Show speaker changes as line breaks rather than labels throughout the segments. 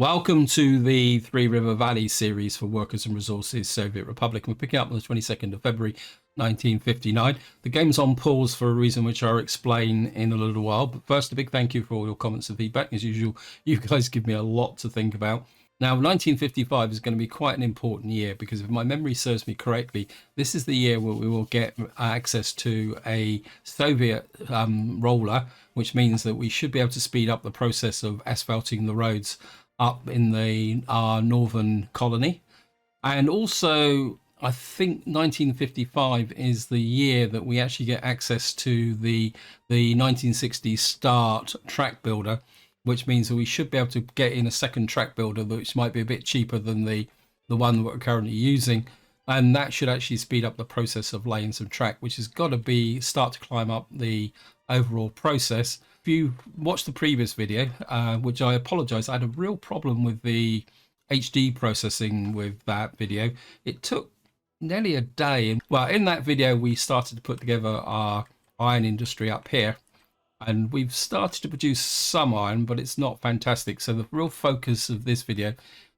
Welcome to the Three River Valley series for Workers and Resources Soviet Republic. We're picking up on the 22nd of February 1959. The game's on pause for a reason which I'll explain in a little while. But first, a big thank you for all your comments and feedback. As usual, you guys give me a lot to think about. Now, 1955 is going to be quite an important year because if my memory serves me correctly, this is the year where we will get access to a Soviet roller, which means that we should be able to speed up the process of asphalting the roads up in our northern colony. And also, I think 1955 is the year that we actually get access to the 1960s start track builder, which means that we should be able to get in a second track builder, which might be a bit cheaper than the one that we're currently using. And that should actually speed up the process of laying some track, which has got to start to climb up the overall process. If you watched the previous video, which I apologize, I had a real problem with the HD processing with that video. It took nearly a day. Well, in that video, we started to put together our iron industry up here, and we've started to produce some iron, but it's not fantastic. So the real focus of this video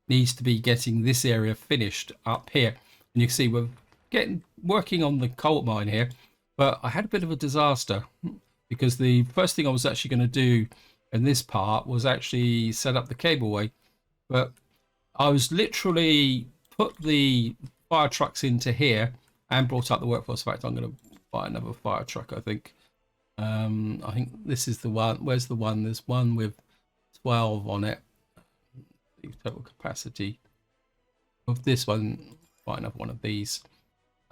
needs to be getting this area finished up here. And you can see we're working on the coal mine here, but I had a bit of a disaster because the first thing I was actually going to do in this part was actually set up the cableway. But I was literally put the fire trucks into here and brought up the workforce. In fact, I'm going to buy another fire truck, I think. I think this is the one. Where's the one? There's one with 12 on it. The total capacity of this one. Buy another one of these.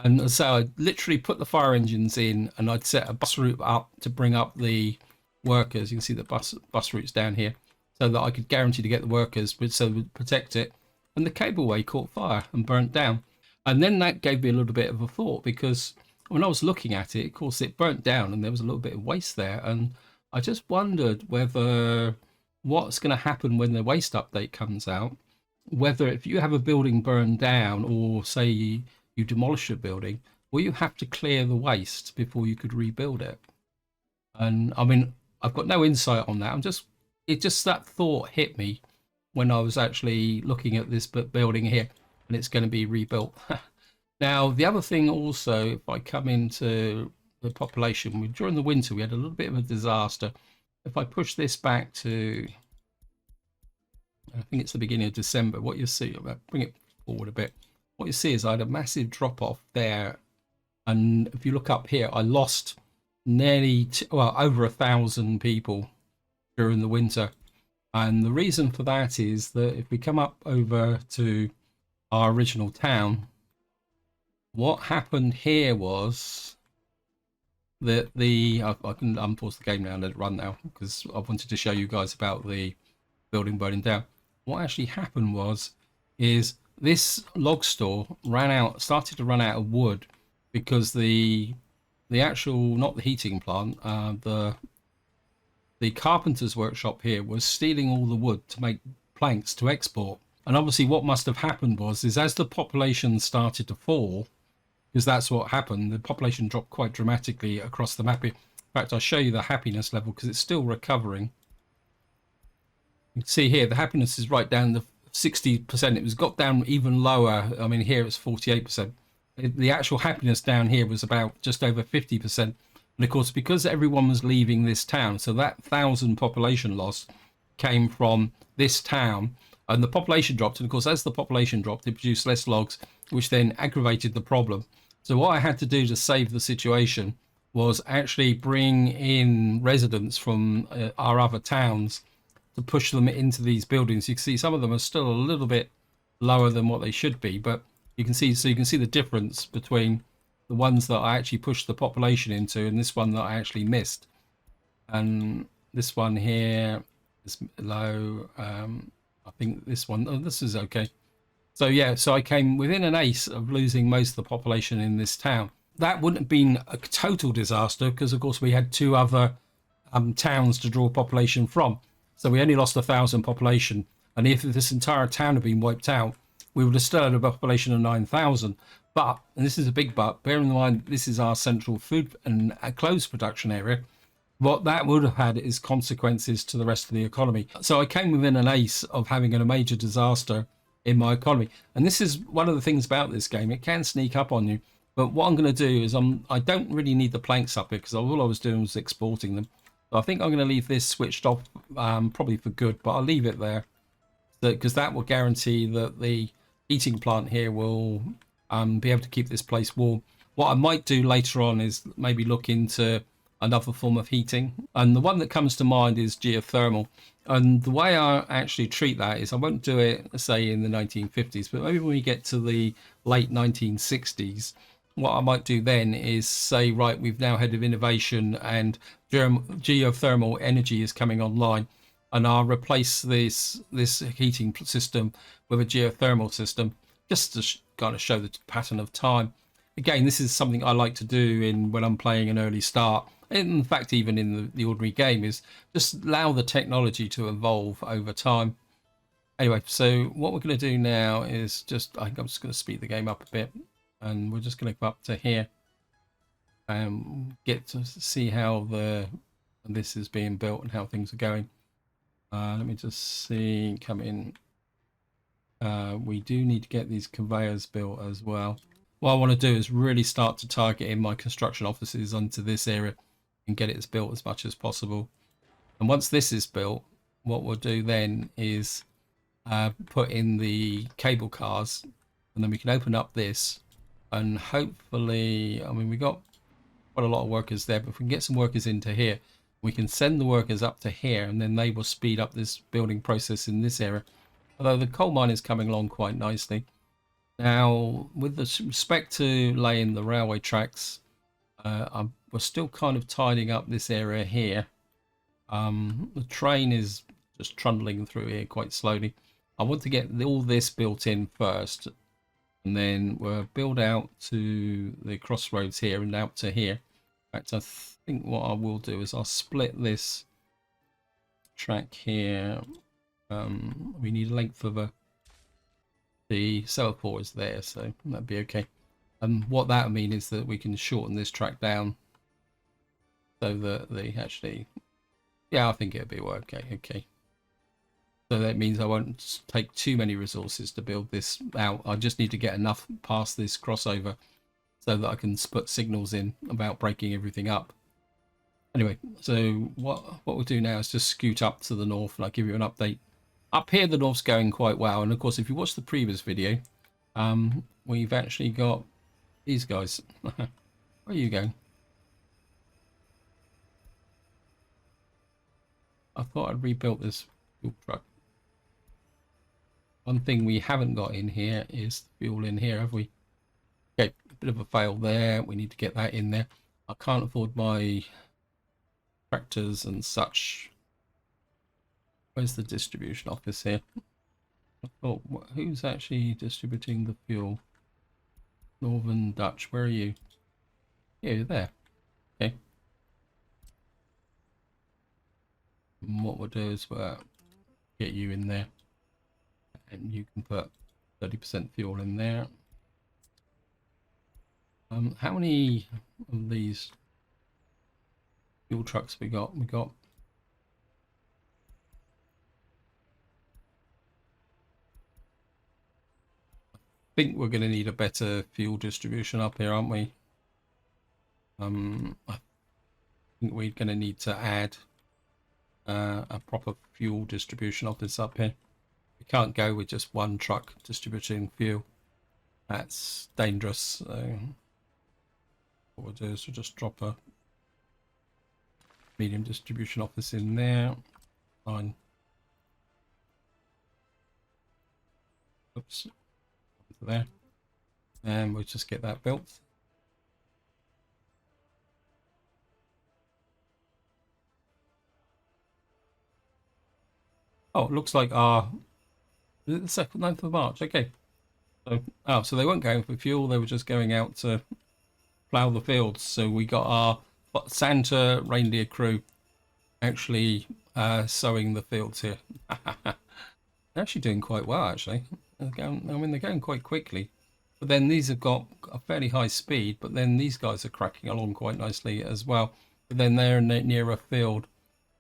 And so I literally put the fire engines in, and I'd set a bus route up to bring up the workers. You can see the bus routes down here, so that I could guarantee to get the workers, so it would protect it. And the cableway caught fire and burnt down. And then that gave me a little bit of a thought, because when I was looking at it, of course, it burnt down and there was a little bit of waste there. And I just wondered whether what's going to happen when the waste update comes out, whether if you have a building burned down, or say you demolish a building, will you have to clear the waste before you could rebuild it? And I mean, I've got no insight on that. That thought hit me when I was actually looking at this building here, and it's going to be rebuilt. Now, the other thing also, if I come into the population, during the winter, we had a little bit of a disaster. If I push this back to, I think it's the beginning of December, what you see, I'll bring it forward a bit. What you see is I had a massive drop off there. And if you look up here, I lost nearly, over 1,000 people during the winter. And the reason for that is that if we come up over to our original town, what happened here was that I can unpause the game now and let it run now, because I wanted to show you guys about the building burning down. What actually happened is this log store started to run out of wood, because the actual, not the heating plant, the carpenter's workshop here was stealing all the wood to make planks to export. And obviously what must have happened is as the population started to fall, because that's what happened, the population dropped quite dramatically across the map. In fact, I'll show you the happiness level, because it's still recovering. You can see here the happiness is right down to 60%. It was got down even lower. I mean, here it's 48%. The actual happiness down here was about just over 50%. And of course, because everyone was leaving this town, so that 1,000 population loss came from this town, and the population dropped. And of course, as the population dropped, it produced less logs, which then aggravated the problem. So what I had to do to save the situation was actually bring in residents from our other towns to push them into these buildings. You can see some of them are still a little bit lower than what they should be, but you can see the difference between the ones that I actually pushed the population into and this one that I actually missed. And this one here is low. I think this one, this is okay. So yeah, so I came within an ace of losing most of the population in this town. That wouldn't have been a total disaster, because of course we had two other towns to draw population from. So we only lost 1,000 population. And if this entire town had been wiped out, we would have still had a population of 9,000. But, and this is a big but, bear in mind, this is our central food and clothes production area. what that would have had is consequences to the rest of the economy. So I came within an ace of having a major disaster in my economy. And this is one of the things about this game. It can sneak up on you. But what I'm going to do is I don't really need the planks up here because all I was doing was exporting them. So I think I'm going to leave this switched off probably for good, but I'll leave it there because that will guarantee that the heating plant here will be able to keep this place warm. What I might do later on is maybe look into another form of heating. And the one that comes to mind is geothermal. And the way I actually treat that is I won't do it, say, in the 1950s, but maybe when we get to the late 1960s, what I might do then is say, right, we've now had of innovation and geothermal energy is coming online. And I'll replace this heating system with a geothermal system just to kind of show the pattern of time. Again, this is something I like to do when I'm playing an early start. In fact, even in the ordinary game, is just allow the technology to evolve over time. Anyway, so what we're going to do now is I think I'm just going to speed the game up a bit, and we're just going to go up to here and get to see how this is being built and how things are going. Let me just see, come in. We do need to get these conveyors built as well. What I want to do is really start to target in my construction offices onto this area and get it built as much as possible. And once this is built, what we'll do then is put in the cable cars, and then we can open up this, and hopefully, I mean, we got quite a lot of workers there, but if we can get some workers into here, we can send the workers up to here, and then they will speed up this building process in this area. Although the coal mine is coming along quite nicely. Now, with respect to laying the railway tracks, we're still kind of tidying up this area here. The train is just trundling through here quite slowly. I want to get all this built in first, and then we'll build out to the crossroads here and out to here. In fact, I think what I will do is I'll split this track here. We need a length of the semaphore is there, so that'd be okay. And what that would mean is that we can shorten this track down so that they actually, yeah, I think it'll be okay. Okay. So that means I won't take too many resources to build this out. I just need to get enough past this crossover so that I can put signals in about breaking everything up. Anyway, so what we'll do now is just scoot up to the north, and I'll give you an update. Up here, the north's going quite well, and of course, if you watch the previous video, we've actually got these guys. Where are you going? I thought I'd rebuilt this fuel truck. One thing we haven't got in here is fuel in here, have we? Okay, a bit of a fail there. We need to get that in there. I can't afford my tractors and such. Where's the distribution office here? I thought, who's actually distributing the fuel? Northern Dutch, where are you? Yeah, you're there. Okay. And what we'll do is we'll get you in there, and you can put 30% fuel in there. How many of these fuel trucks we got? We got think we're going to need a better fuel distribution up here, aren't we? I think we're going to need to add a proper fuel distribution office up here. We can't go with just one truck distributing fuel. That's dangerous. So what we'll do is we'll just drop a medium distribution office in there. Fine. Oops. There, and we'll just get that built. Oh, it looks like the 9th of March. Okay. So, so they weren't going for fuel, they were just going out to plough the fields. So we got our Santa reindeer crew actually sowing the fields here. They're actually doing quite well, actually. I mean, they're going quite quickly, but then these have got a fairly high speed, but then these guys are cracking along quite nicely as well. but then they're near a field.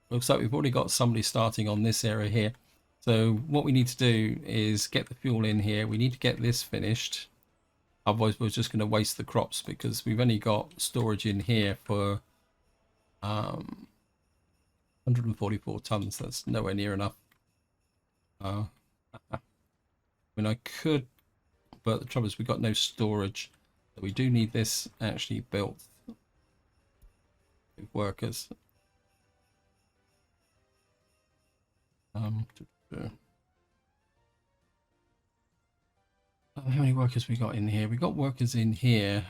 Looks like we've already got somebody starting on this area here. So what we need to do is get the fuel in here. We need to get this finished. Otherwise, we're just going to waste the crops because we've only got storage in here for 144 tons. That's nowhere near enough. I mean, I could, but the trouble is we've got no storage. So we do need this actually built with workers. How many workers we got in here? We got workers in here.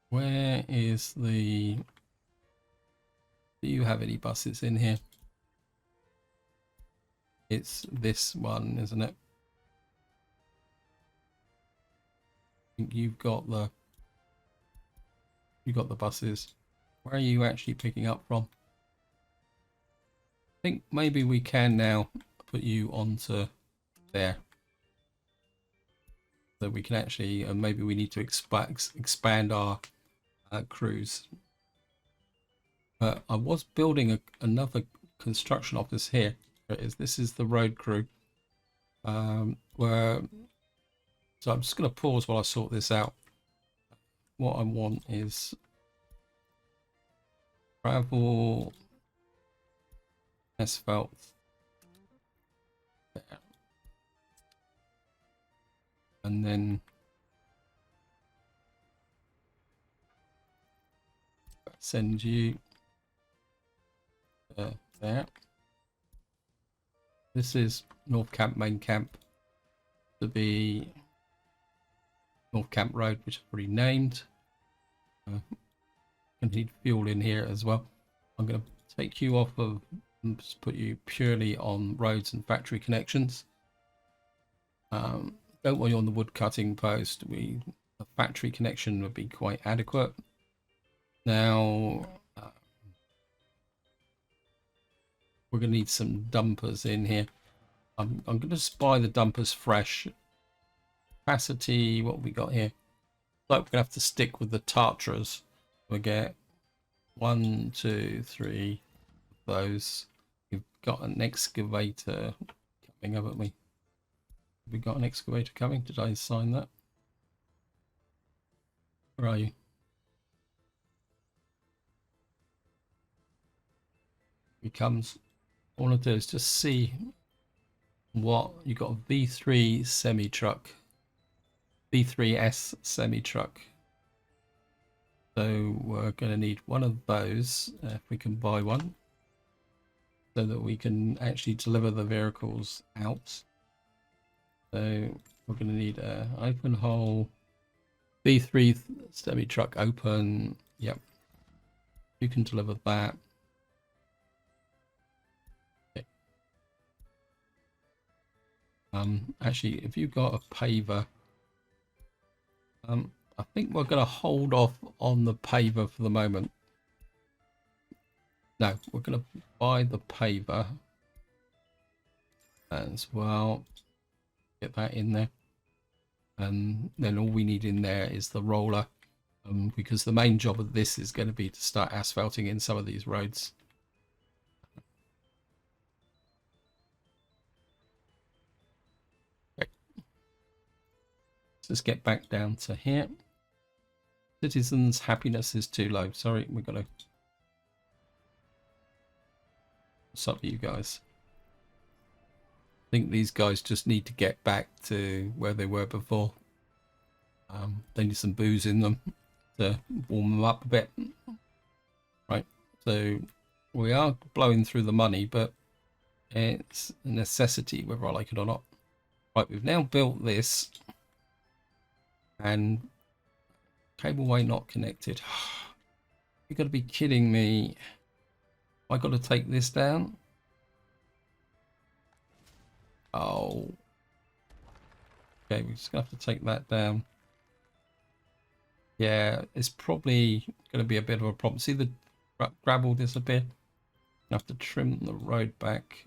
Where is the... Do you have any buses in here? It's this one, isn't it? I think you've got the buses. Where are you actually picking up from? I think maybe we can now put you onto there. So we can actually, maybe we need to expand our crews. But I was building another construction office here. There it is. This is the road crew. So I'm just going to pause while I sort this out. What I want is gravel, asphalt. There. And then send you there. This is North Camp main camp to be North Camp Road, which I've already named. I need fuel in here as well. I'm going to take you off of and just put you purely on roads and factory connections. Don't want you on the wood cutting post. A factory connection would be quite adequate. Now we're going to need some dumpers in here. I'm going to just buy the dumpers fresh. Capacity, what have we got here? Like we're going to have to stick with the Tatras. We'll get 1, 2, 3 of those. We've got an excavator coming, haven't we? Have we got an excavator coming? Did I sign that? Where are you? He comes. All I do is just see what you got. A V3 semi truck, V3S semi truck. So we're going to need one of those if we can buy one, so that we can actually deliver the vehicles out. So we're going to need an open hole V3 semi truck open. Yep, you can deliver that. Actually, if you've got a paver, I think we're going to hold off on the paver for the moment. No, we're going to buy the paver as well. Get that in there. And then all we need in there is the roller, because the main job of this is going to be to start asphalting in some of these roads. Let's get back down to here. Citizens' happiness is too low. Sorry, we've got to... What's up, you guys? I think these guys just need to get back to where they were before. They need some booze in them to warm them up a bit. Right, so we are blowing through the money, but it's a necessity whether I like it or not. Right, we've now built this. And cableway not connected. You've got to be kidding me. I got to take this down. Oh. Okay, we're just going to have to take that down. Yeah, it's probably going to be a bit of a problem. See the gravel disappear? I have to trim the road back.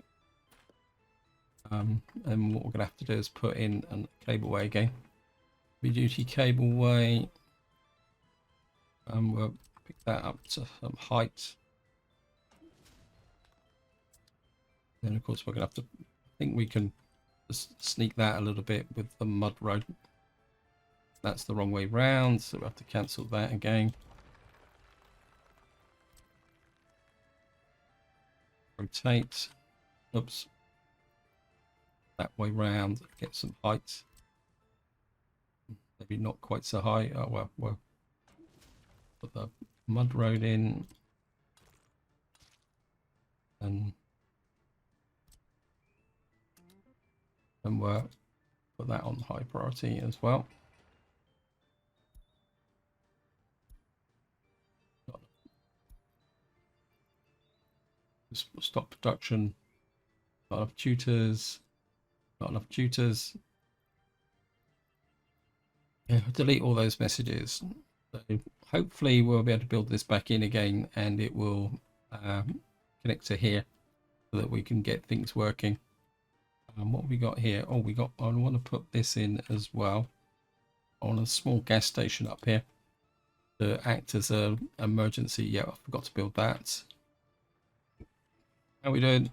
And what we're going to have to do is put in a cableway again. Heavy duty cableway. We're pick that up to some height. Then of course we're gonna have to, I think we can just sneak that a little bit with the mud road. That's the wrong way round, so we have to cancel that again. Rotate. Oops. That way round, get some height. Maybe not quite so high. Oh well, we'll put the mud road in. And we'll put that on high priority as well. Just stop production. Not enough tutors. Not enough tutors. Yeah, delete all those messages. So hopefully we'll be able to build this back in again, and it will connect to here so that we can get things working. What have we got here? Oh, I want to put this in as well. I want a small gas station up here to act as an emergency. Yeah, I forgot to build that. How are we doing?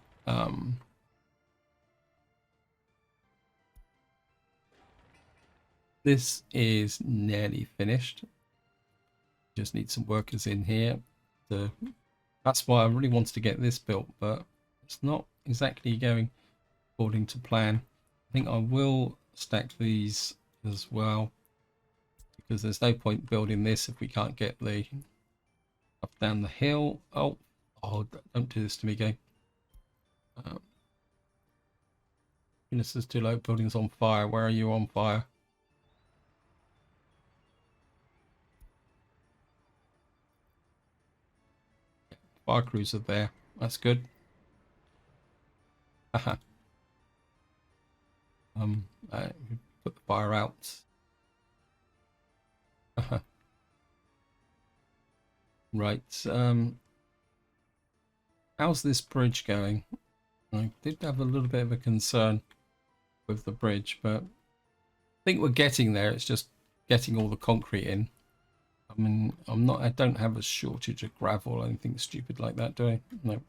This is nearly finished. Just need some workers in here. That's why I really wanted to get this built, but it's not exactly going according to plan. I think I will stack these as well, because there's no point building this if we can't get the up down the hill. Oh, don't do this to me, game. This is too low. Building's on fire. Where are you on fire? Fire crews are there. That's good. Haha. Put the fire out. Right. How's this bridge going? I did have a little bit of a concern with the bridge, but I think we're getting there. It's just getting all the concrete in. I mean, I don't have a shortage of gravel or anything stupid like that, do I? No.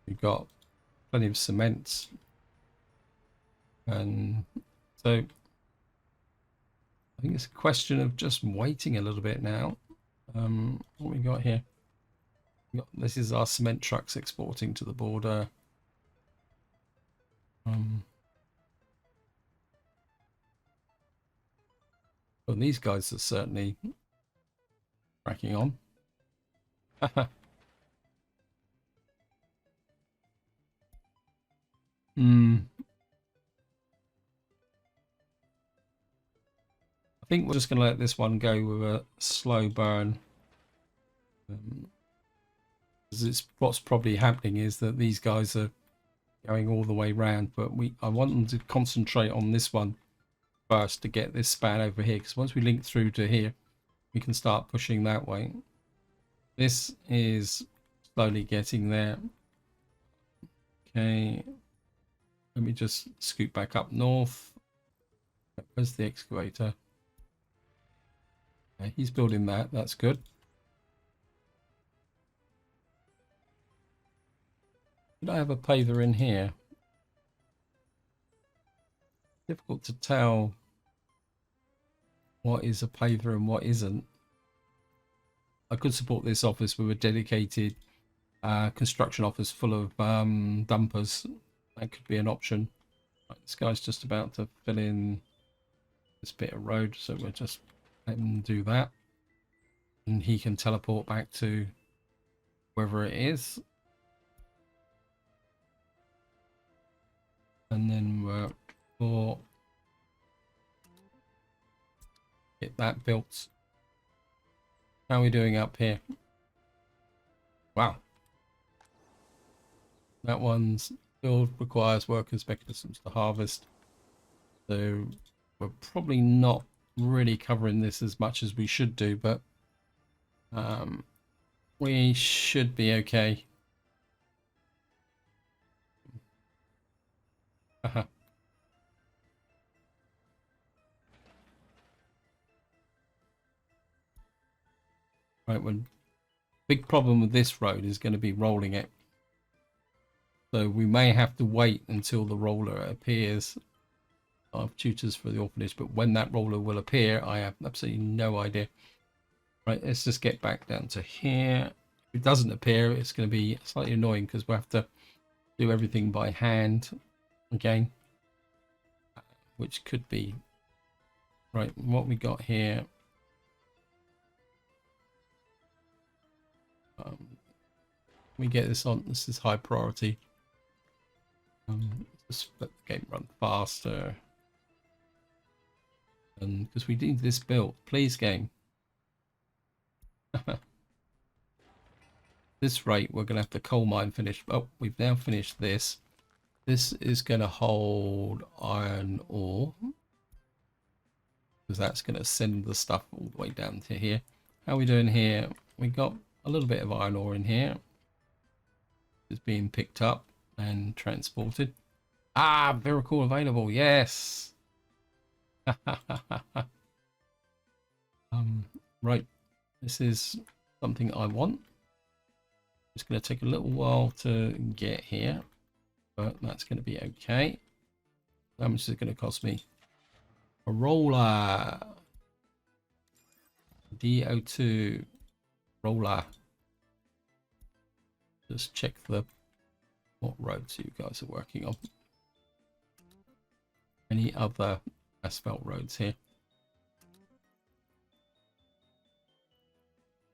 We've got plenty of cement. And so I think it's a question of just waiting a little bit now. What we got here? This is our cement trucks exporting to the border. Well, these guys are certainly cracking on. I think we're just going to let this one go with a slow burn. What's probably happening is that these guys are going all the way round, but I want them to concentrate on this one first to get this span over here, because once we link through to here, we can start pushing that way. This is slowly getting there. Okay, let me just scoot back up north. Where's the excavator? Okay, he's building that. That's good. Did I have a paver in here? Difficult to tell what is a paver and what isn't. I could support this office with a dedicated construction office full of dumpers. That could be an option. Right, this guy's just about to fill in this bit of road, so we'll just let him do that. And he can teleport back to wherever it is. And then we'll get that built. How are we doing up here? Wow. That one's build requires workers mechanisms to harvest. So we're probably not really covering this as much as we should do, but we should be okay. Right, when big problem with this road is going to be rolling it. So we may have to wait until the roller appears. I have tutors for the orphanage, but when that roller will appear, I have absolutely no idea. Right, let's just get back down to here. If it doesn't appear, it's going to be slightly annoying because we'll have to do everything by hand again, which could be right. What we got here, we get this on. This is high priority. Just let the game run faster, and because we need this built, please game. This rate, we're going to have the coal mine finished. Oh, we've now finished this. This is going to hold iron ore, because that's going to send the stuff all the way down to here. How are we doing here? We got a little bit of iron ore in here. It's being picked up and transported. Ah, miracle available. Yes. Right. This is something I want. It's going to take a little while to get here, but that's going to be okay. How much is it going to cost me? A roller. DO2 roller. Just check what roads you guys are working on. Any other asphalt roads here?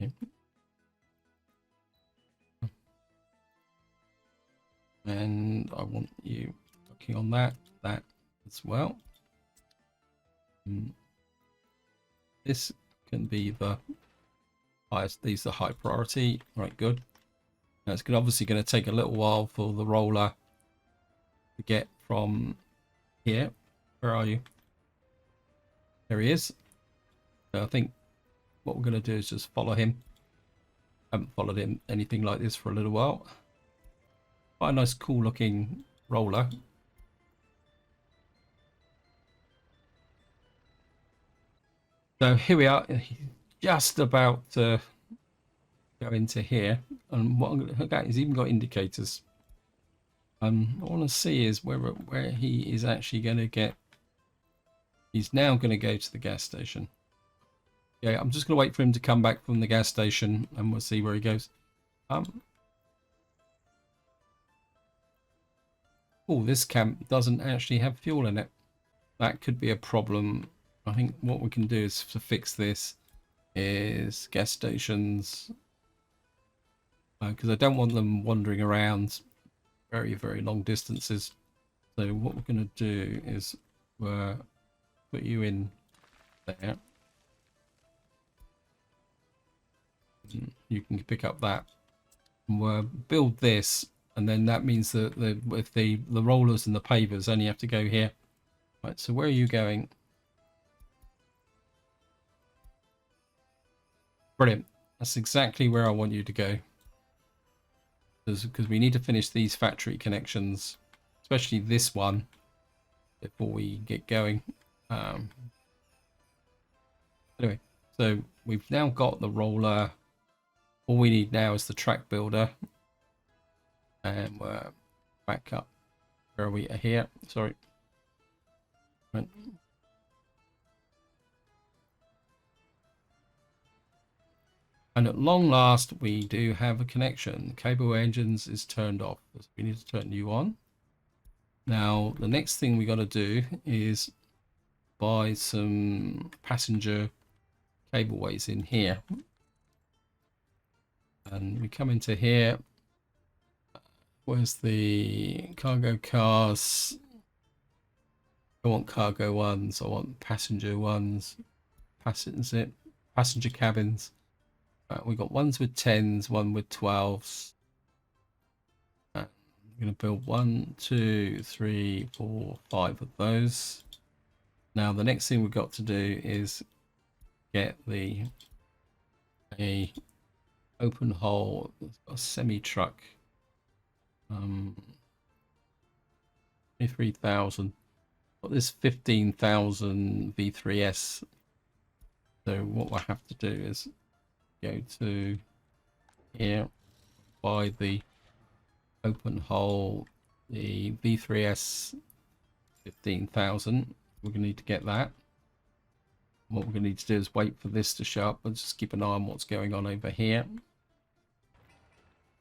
Okay. And I want you working on that as well. This can be the highest. These are high priority. Right, good. Now it's obviously going to take a little while for the roller to get from here. Where are you? There he is. So I think what we're going to do is just follow him. I haven't followed him anything like this for a little while. Quite a nice, cool looking roller. So here we are. He's just about to go into here. And what I'm going to look at, he's even got indicators. What I want to see is where he is actually going to get. He's now going to go to the gas station. Yeah, I'm just going to wait for him to come back from the gas station and we'll see where he goes. Oh, this camp doesn't actually have fuel in it. That could be a problem. I think what we can do is to fix this is gas stations, because I don't want them wandering around very, very long distances. So what we're going to do is put you in there. You can pick up that. And we'll build this, and then that means that with the rollers and the pavers only have to go here. Right, so where are you going? Brilliant. That's exactly where I want you to go. Because we need to finish these factory connections, especially this one, before we get going. Anyway, so we've now got the roller. All we need now is the track builder. And we're back up. Where are we? Here. Sorry. Right. And at long last, we do have a connection. Cableways engines is turned off. So we need to turn you on. Now, the next thing we got to do is buy some passenger cableways in here. And we come into here. Where's the cargo cars? I want cargo ones. I want passenger ones. Passenger cabins. We got ones with 10s, one with 12s. I'm going to build 1, 2, 3, 4, 5 of those. Now the next thing we've got to do is get a open hole. It's got a semi truck. 3,000. Got this 15,000 V3S. So what I have to do is go to here, by the open hole, the V3S 15,000. We're going to need to get that. What we're going to need to do is wait for this to show up and just keep an eye on what's going on over here.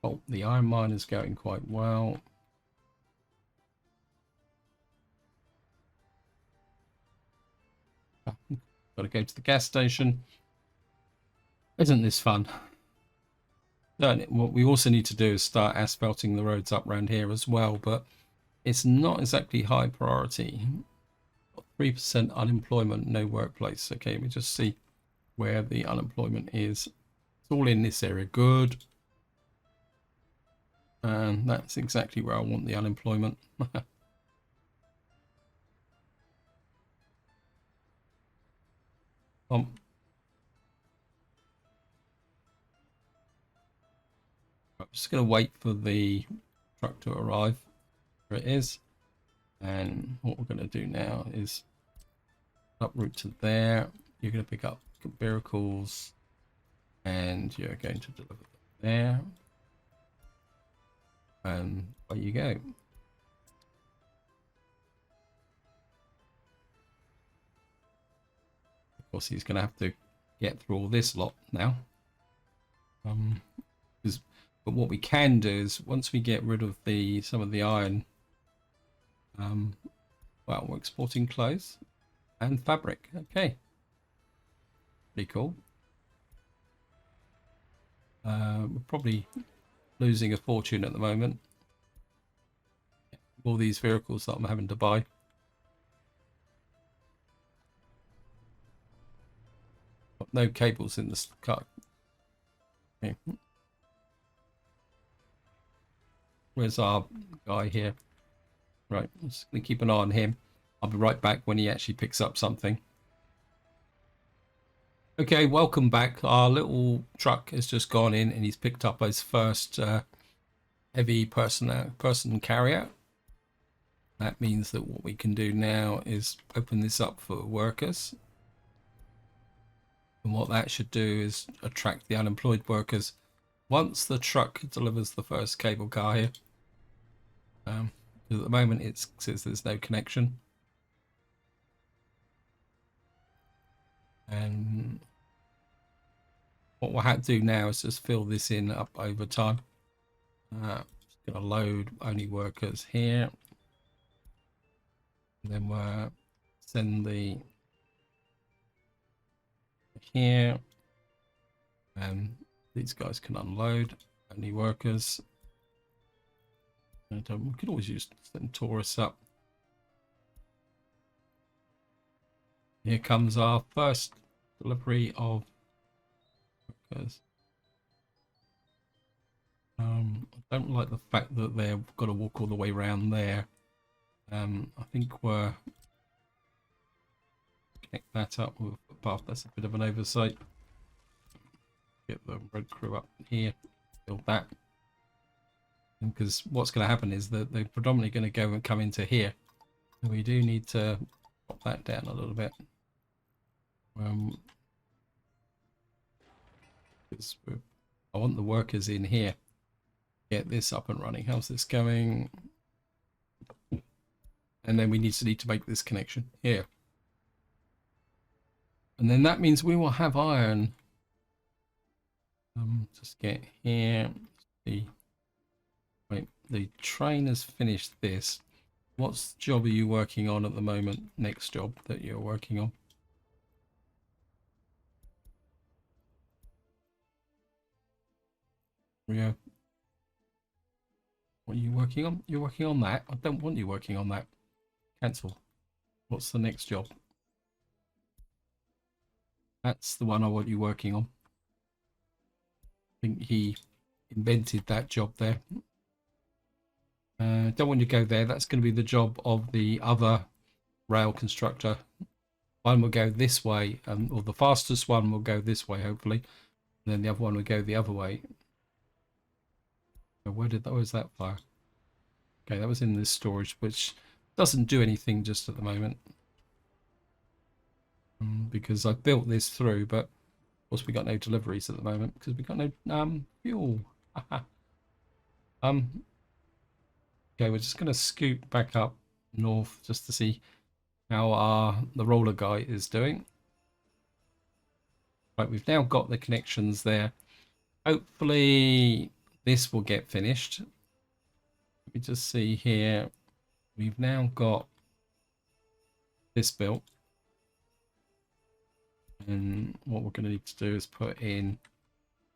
Oh, the iron mine is going quite well. Got to go to the gas station. Isn't this fun? What we also need to do is start asphalting the roads up around here as well, but it's not exactly high priority. 3% unemployment, no workplace. Okay, we just see where the unemployment is. It's all in this area. Good. And that's exactly where I want the unemployment. I'm just going to wait for the truck to arrive. There it is. And what we're going to do now is uproot to there. You're going to pick up vehicles and you're going to deliver them there. And there you go. Of course, he's going to have to get through all this lot now. But what we can do is once we get rid of some of the iron, well, we're exporting clothes and fabric. Okay, pretty cool. We're probably losing a fortune at the moment. All these vehicles that I'm having to buy. Got no cables in this car. Okay. Where's our guy here? Right, I'm just going to keep an eye on him. I'll be right back when he actually picks up something. Okay, welcome back. Our little truck has just gone in and he's picked up his first heavy person carrier. That means that what we can do now is open this up for workers. And what that should do is attract the unemployed workers once the truck delivers the first cable car here. At the moment it says there's no connection. And what we'll have to do now is just fill this in up over time. Just going to load only workers here. And then we'll send the here. And these guys can unload only workers. And we could always use Centaurus up. Here comes our first delivery of workers. I don't like the fact that they've got to walk all the way around there. I think we're connect that up with a path. That's a bit of an oversight. Get the road crew up here, build that. Because what's going to happen is that they're predominantly going to go and come into here. And we do need to drop that down a little bit. I want the workers in here. Get this up and running. How's this going? And then we need to make this connection here. And then that means we will have iron. Just get here. Right, the train has finished this. What job are you working on at the moment? Next job that you're working on? Yeah. What are you working on? You're working on that? I don't want you working on that. Cancel. What's the next job? That's the one I want you working on. I think he invented that job there. Don't want you to go there. That's going to be the job of the other rail constructor. One will go this way, or the fastest one will go this way, hopefully. And then the other one will go the other way. Where's that fire? Okay, that was in this storage, which doesn't do anything just at the moment. Because I built this through, but course, we got no deliveries at the moment because we got no fuel. Okay, we're just going to scoot back up north just to see how the roller guy is doing. Right, we've now got the connections there. Hopefully this will get finished. Let me just see here. We've now got this built. And what we're going to need to do is put in,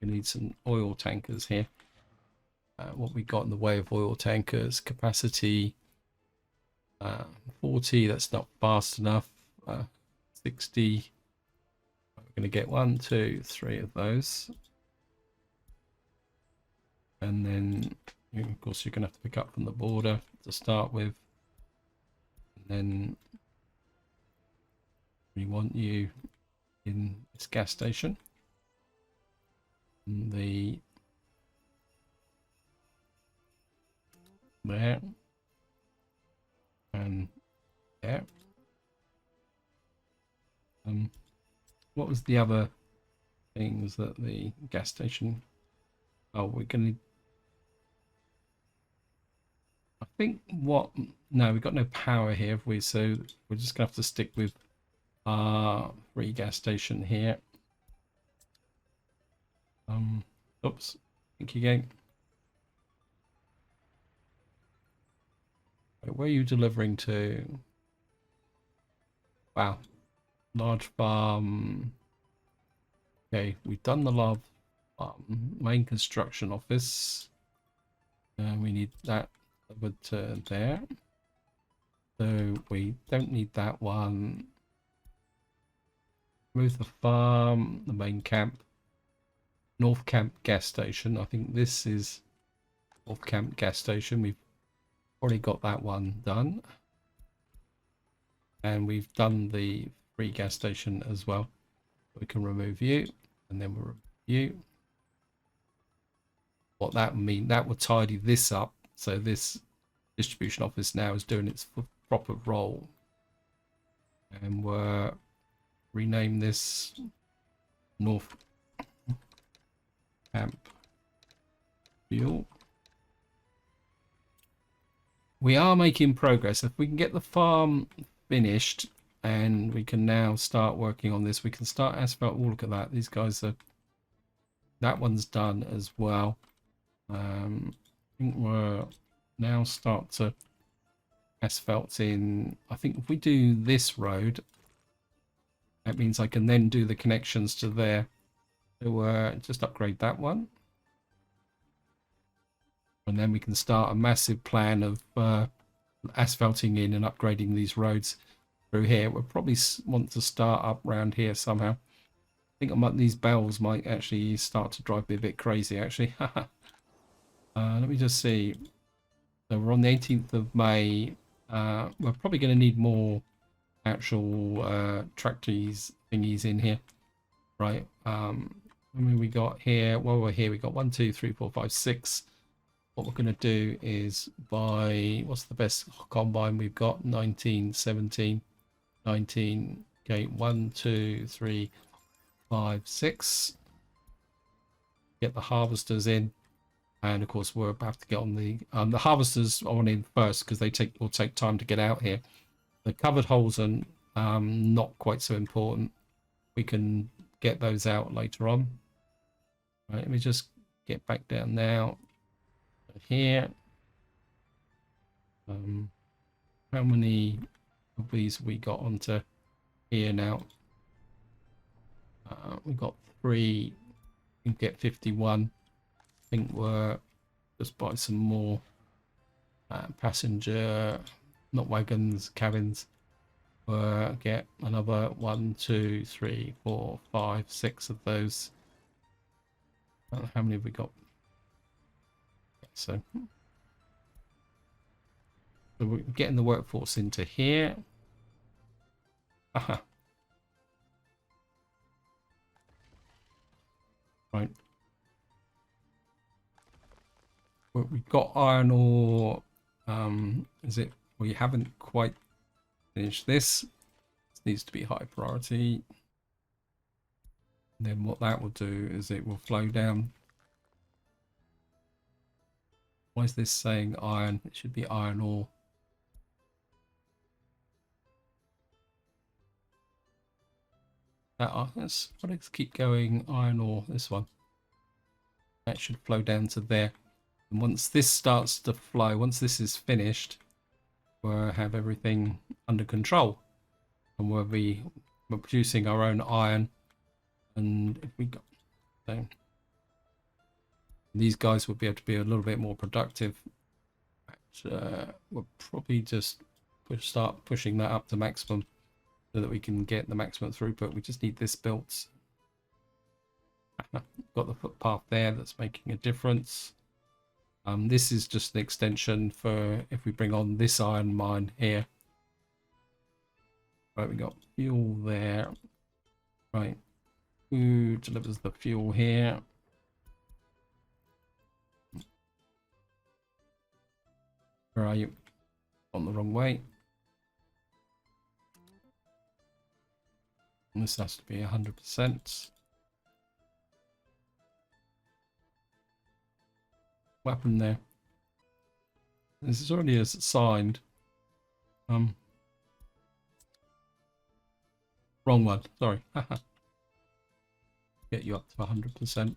we need some oil tankers here. What we got in the way of oil tankers, capacity 40, that's not fast enough. 60, we're going to get 1, 2, 3 of those. And then, of course, you're going to have to pick up from the border to start with. And then we want you in this gas station. And there. And there. What was the other things that the gas station? Oh, we're going to. I think no, we've got no power here, have we? So we're just going to have to stick with our free gas station here. Oops, thank you again. Where are you delivering to? Wow, large farm. Okay, we've done the large main construction office. We need that over to there. So we don't need that one. Move the farm, the main camp, North Camp gas station. I think this is North Camp gas station. We've already got that one done. And we've done the free gas station as well. We can remove you, and then we'll remove you. What that would mean, that would tidy this up. So this distribution office now is doing its proper role. And we're rename this North Camp Fuel. We are making progress. If we can get the farm finished and we can now start working on this, we can start asphalt. Oh, look at that. These guys are, that one's done as well. I think we're now start to asphalt in. I think if we do this road, that means I can then do the connections to there. So just upgrade that one. And then we can start a massive plan of asphalting in and upgrading these roads through here. We'll probably want to start up around here somehow. I think these bells might actually start to drive me a bit crazy, actually. Let me just see. So we're on the 18th of May. We're probably going to need more actual tractors thingies in here. Right. I mean, we got here, while we're here, we got 1, 2, 3, 4, 5, 6. What we're going to do is buy, what's the best combine we've got? 19, 17, 19. Okay, 1, 2, 3, 5, 6. Get the harvesters in. And of course, we'll have to get on the harvesters on in first because will take time to get out here. The covered holes are not quite so important. We can get those out later on. Right, let me just get back down now. Here. How many of these we got onto here now? We got 3. We can get 51. I think we're just buy some more passenger, not wagons, cabins. Get another 1, 2, 3, 4, 5, 6 of those. How many have we got? So we're getting the workforce into here. Aha. Right. We've got iron ore. Is it? We haven't quite finished this. This needs to be high priority. And then what that will do is it will flow down. Why is this saying iron? It should be iron ore. Let's keep going. Iron ore, this one. That should flow down to there. And once this starts to flow, once this is finished, we'll have everything under control. And we're producing our own iron. And if we got... So, these guys will be able to be a little bit more productive. We'll probably just start pushing that up to maximum so that we can get the maximum throughput. We just need this built. Got the footpath there that's making a difference. This is just an extension for if we bring on this iron mine here. Right, we got fuel there. Right, who delivers the fuel here? Where are you? On the wrong way. And this has to be 100%. What happened there? This is already assigned. Wrong one. Sorry. Get you up to 100%.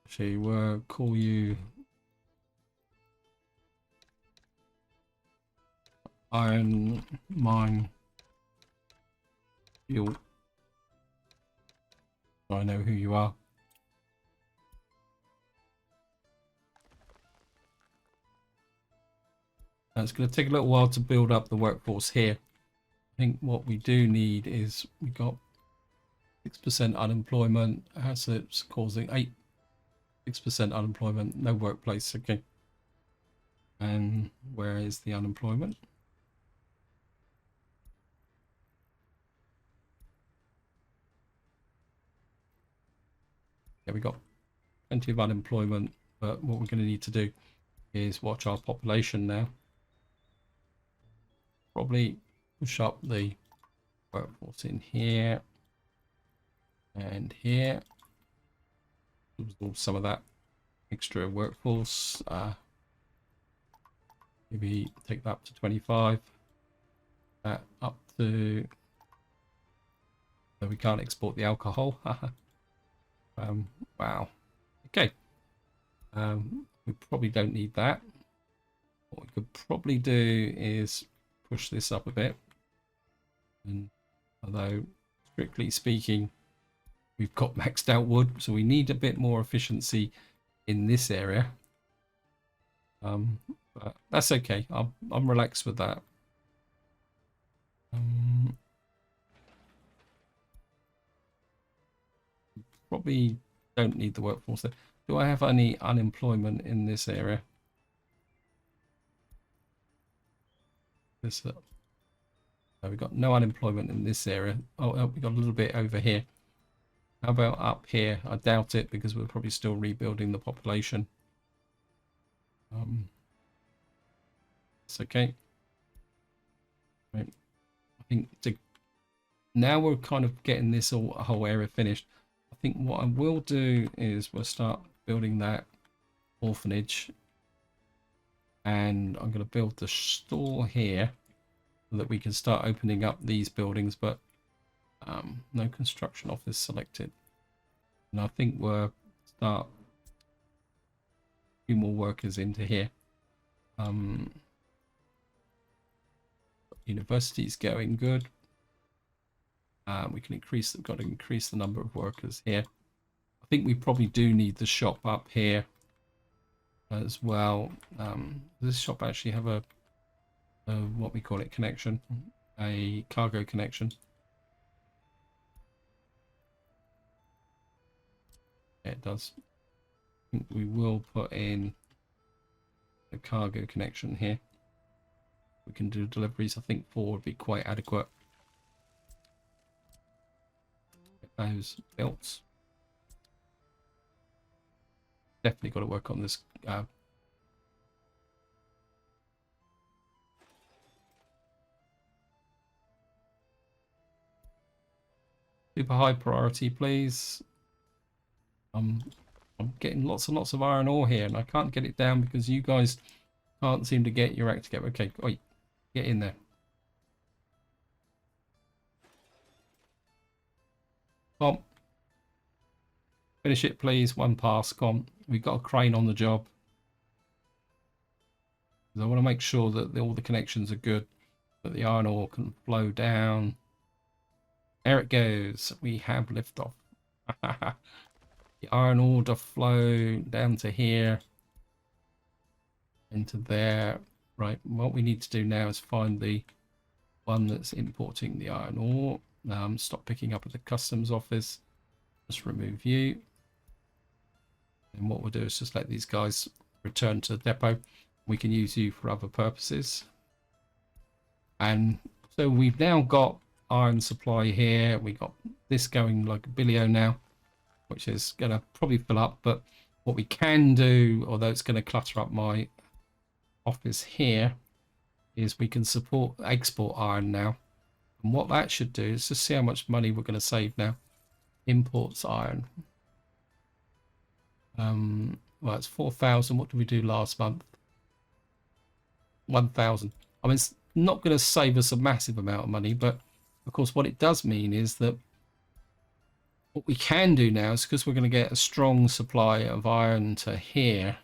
Actually, we'll call you iron mine fuel. So I know who you are. Now it's going to take a little while to build up the workforce here. I think what we do need is we got 6% unemployment. So it's causing 6% unemployment, no workplace. Okay. And where is the unemployment? Yeah, we got plenty of unemployment, but what we're going to need to do is watch our population now. Probably push up the workforce in here and here. Absorb some of that extra workforce. Maybe take that up to 25. That up to... So we can't export the alcohol. Wow. Okay. We probably don't need that. What we could probably do is push this up a bit. And although, strictly speaking, we've got maxed out wood, so we need a bit more efficiency in this area. But that's okay. I'm relaxed with that. Probably don't need the workforce there. Do I have any unemployment in this area? This. No, we've got no unemployment in this area. Oh, we got a little bit over here. How about up here? I doubt it because we're probably still rebuilding the population. It's okay. Right. I think now we're kind of getting this whole area finished. I think what I will do is we'll start building that orphanage. And I'm going to build the store here so that we can start opening up these buildings, but no construction office selected. And I think we'll start a few more workers into here. University's going good. We can increase, we've got to increase the number of workers here. I think we probably do need the shop up here as well. Does this shop actually have a what we call it connection, a cargo connection? Yeah, it does. I think we will put in a cargo connection here. We can do deliveries. I think 4 would be quite adequate. Get those built. Definitely got to work on this. Super high priority, please. I'm getting lots and lots of iron ore here, and I can't get it down because you guys can't seem to get your act together. Okay, wait, get in there. Come on. Finish it, please. One pass. Come on. We've got a crane on the job. I want to make sure that all the connections are good, that the iron ore can flow down. There it goes. We have liftoff. The iron ore to flow down to here, into there. Right, what we need to do now is find the one that's importing the iron ore. Stop picking up at the customs office. Just remove you. And what we'll do is just let these guys return to the depot. We can use you for other purposes. And so we've now got iron supply here. We got this going like a billio now, which is going to probably fill up. But what we can do, although it's going to clutter up my office here, is we can support export iron now. And what that should do is just see how much money we're going to save now. Imports iron. Well, it's 4,000. What did we do last month? 1,000. I mean, it's not going to save us a massive amount of money, but of course what it does mean is that what we can do now is, because we're going to get a strong supply of iron to here,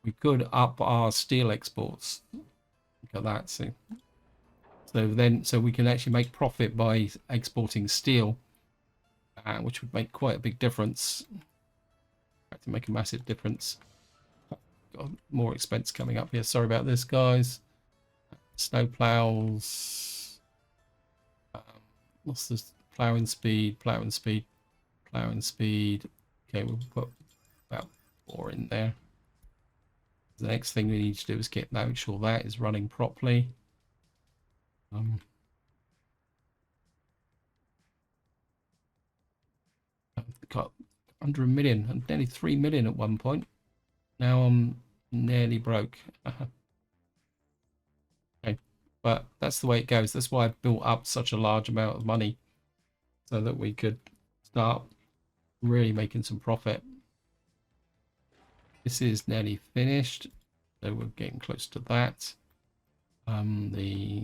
we could up our steel exports. Look at that, see. So we can actually make profit by exporting steel, which would make quite a big difference. To make a massive difference. Got more expense coming up here. Sorry about this, guys. Snow plows. What's this? Plowing speed, plowing speed, plowing speed. Okay, we'll put about 4 in there. The next thing we need to do is make sure that is running properly. Got under 1 million and nearly 3 million at one point. Now I'm nearly broke. Okay, but that's the way it goes. That's why I've built up such a large amount of money, so that we could start really making some profit. This is nearly finished, so we're getting close to that. The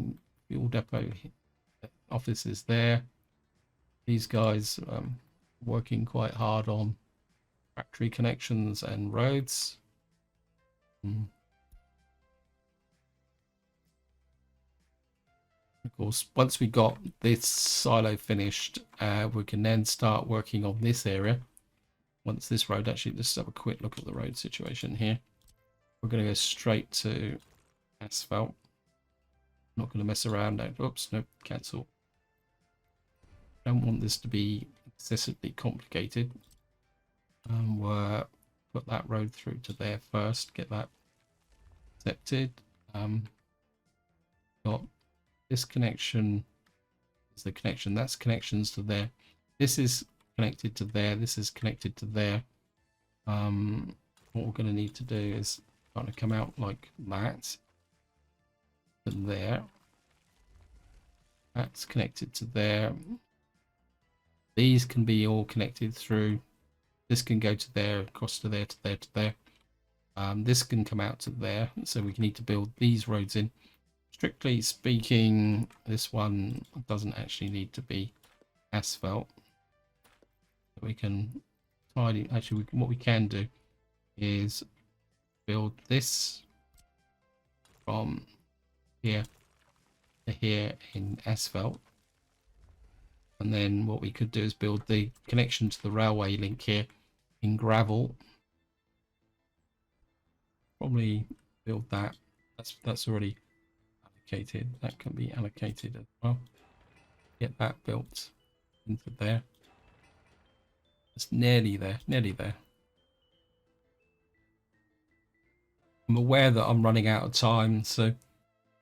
fuel depot office is there. These guys working quite hard on factory connections and roads. Of course, once we got this silo finished, we can then start working on this area. Once this road, actually, let's have a quick look at the road situation here. We're going to go straight to asphalt. Not going to mess around. Oops, no, cancel. Don't want this to be excessively complicated. We'll put that road through to there first, get that accepted. Got this connection is the connection. That's connections to there. This is connected to there. This is connected to there. What we're going to need to do is kind of come out like that to there. That's connected to there. These can be all connected through. This can go to there, across to there, to there, to there. This can come out to there, so we need to build these roads in. Strictly speaking, this one doesn't actually need to be asphalt. We can tidy. Actually, what we can do is build this from here to here in asphalt. And then what we could do is build the connection to the railway link here in gravel. Probably build that. That's already allocated. That can be allocated as well. Get that built into there. It's nearly there, nearly there. I'm aware that I'm running out of time, so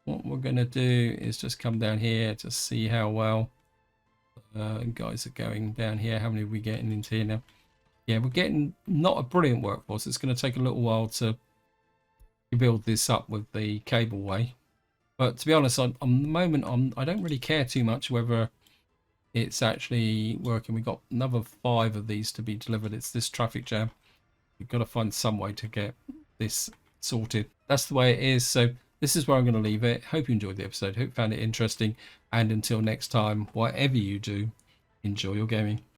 what we're going to do is just come down here to see how well guys are going down here. How many are we getting into here now? Yeah, we're getting not a brilliant workforce. It's going to take a little while to build this up with the cableway. But to be honest, on the moment, I don't really care too much whether it's actually working. We've got another 5 of these to be delivered. It's this traffic jam. We've got to find some way to get this sorted. That's the way it is. So this is where I'm going to leave it. Hope you enjoyed the episode. Hope you found it interesting. And until next time, whatever you do, enjoy your gaming.